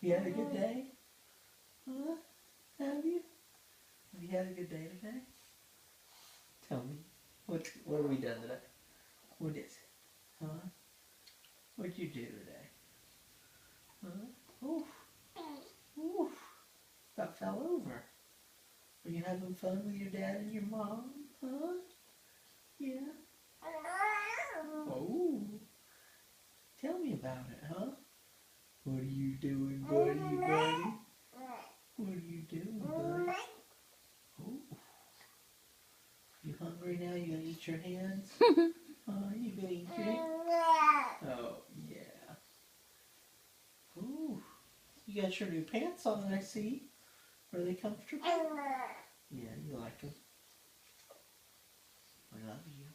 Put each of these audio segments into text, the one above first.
You had a good day? Huh? Have you? Have you had a good day today? Tell me. What have we done today? What is it? Huh? What'd you do today? Huh? Oof. Oof. About fell over. Were you having fun with your dad and your mom? Huh? Yeah. Oh. Tell me about it, huh? What are you doing, buddy? What are you doing, buddy? Oh. You hungry now? You gonna eat your hands? You gonna eat your hands? Oh, yeah. Ooh. You got your new pants on, I see. Are they comfortable? Yeah, you like them. I love you.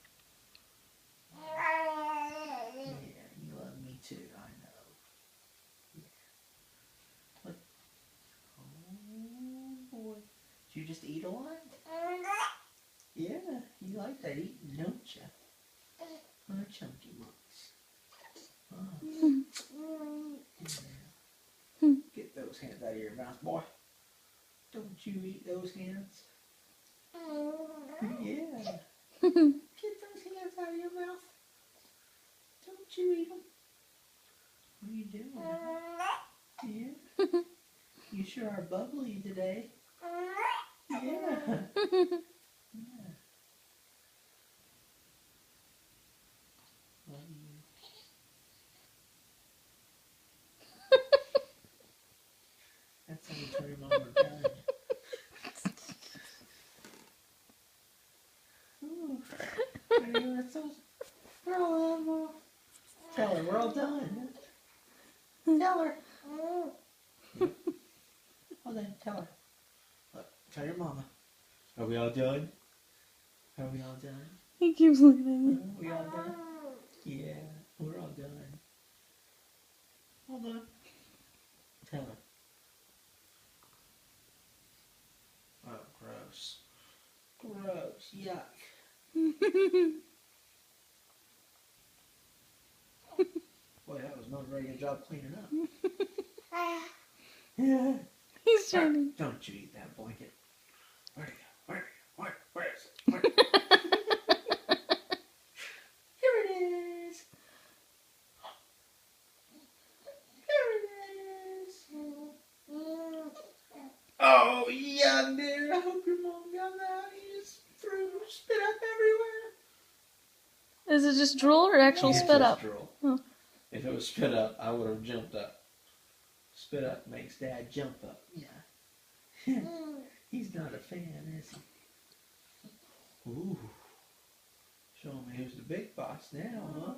Yeah, you love me too, I know. Yeah. What? Oh, boy. Did you just eat a lot? Yeah, you like that eating, don't you? Oh, chunky ones. Oh. Yeah. Get those hands out of your mouth, boy. Don't you eat those hands? Yeah. Get those hands out of your mouth. Don't you eat them? What are you doing? Yeah. You sure are bubbly today. Yeah. Yeah. Love you. That's how you tell your mom we're done. Ooh. Anyway, we're all done, Mom. Tell her we're all done. Tell her. Yep. Well then, tell her. Look, tell your mama. Are we all done? Are we all done? He keeps looking at me. Are we all done? Yeah, we're all done. All done. Tell her. Oh, gross. Gross. Yuck. Boy, that was not a very good job cleaning up. Yeah. He's trying to. Don't you eat that blanket. Where'd it go? Where is it? Where? Here it is. Here it is. Oh, yeah, dear. I hope your mom got that. He just threw spit up everywhere. Is it just drool or actual It's spit just up? drool. Oh. If it was spit up, I would have jumped up. Spit up makes Dad jump up. Yeah. He's not a fan, is he? Ooh. Showing me who's the big boss now, huh?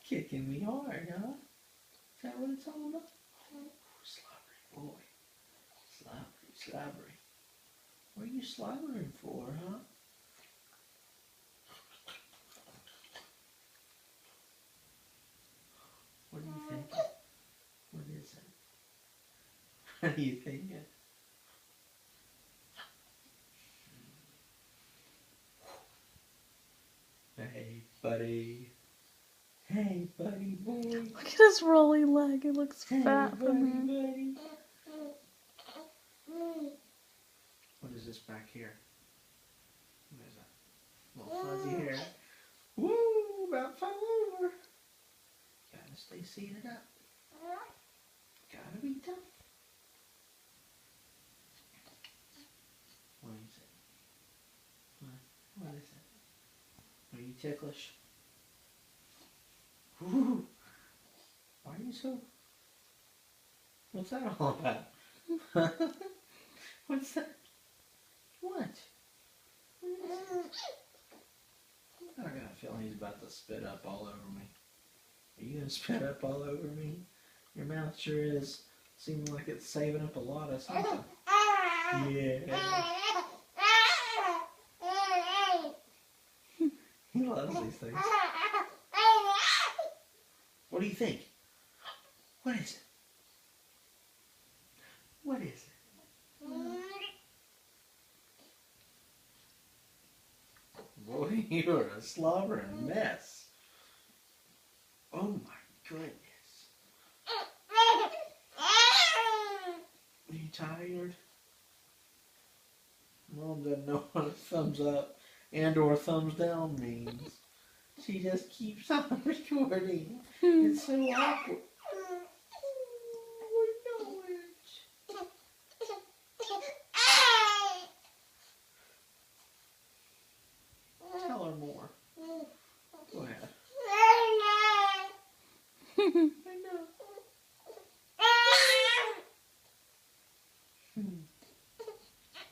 Kicking me hard, huh? Is that what it's all about? Oh, slobbery boy. Slobbery. What are you slobbering for, huh? What are you thinking? What is it? What are you thinking? Hey, buddy. Hey, buddy boy. Look at his rolling leg. He looks Hey, fat buddy, from here. buddy. What is this back here? What is that? Little fuzzy hair. Woo! About fell over. Gotta stay seated up. Gotta be tough. What is it? What is it? Are you ticklish? Woo! Why are you so... What's that all about? What's that? What? I got a feeling he's about to spit up all over me. Are you gonna spit up all over me? Your mouth sure is seeming like it's saving up a lot of something. Yeah. He loves these things. What do you think? What is it? What is it? Boy, you're a slobbering mess. Oh my goodness. tired? Mom doesn't know what a thumbs up and or thumbs down means. She just keeps on recording. It's so awkward. I know it. Tell her more. Go ahead. I know.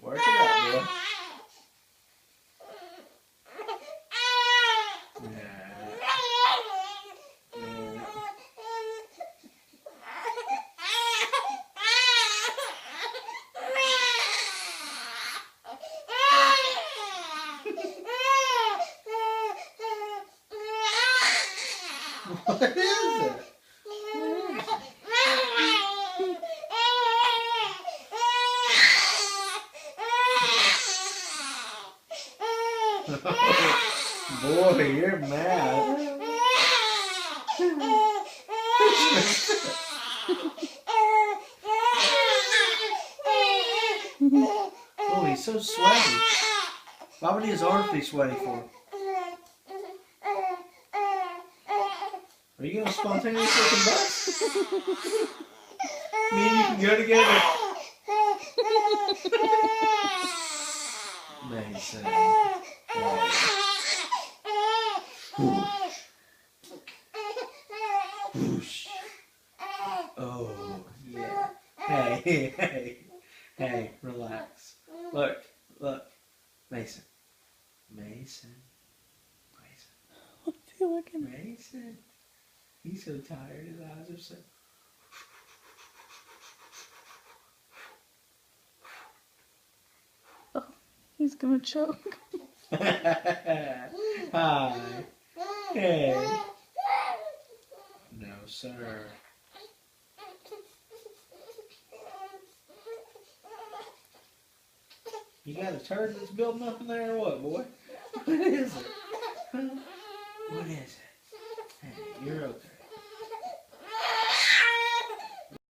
Work it out, boy. What is it? Boy, you're mad. Oh, he's so sweaty. Why would his arms be sweaty for? Are you gonna spontaneously combust? Me and you can go together. Mason. Whoosh. Oh, yeah. Hey, relax. Look. Mason. What's he looking at? Mason. He's so tired, his eyes are so... Oh, he's gonna choke. Hi. Hey. No, sir. You got a turd that's building up in there or what, boy? What is it? Huh? What is it?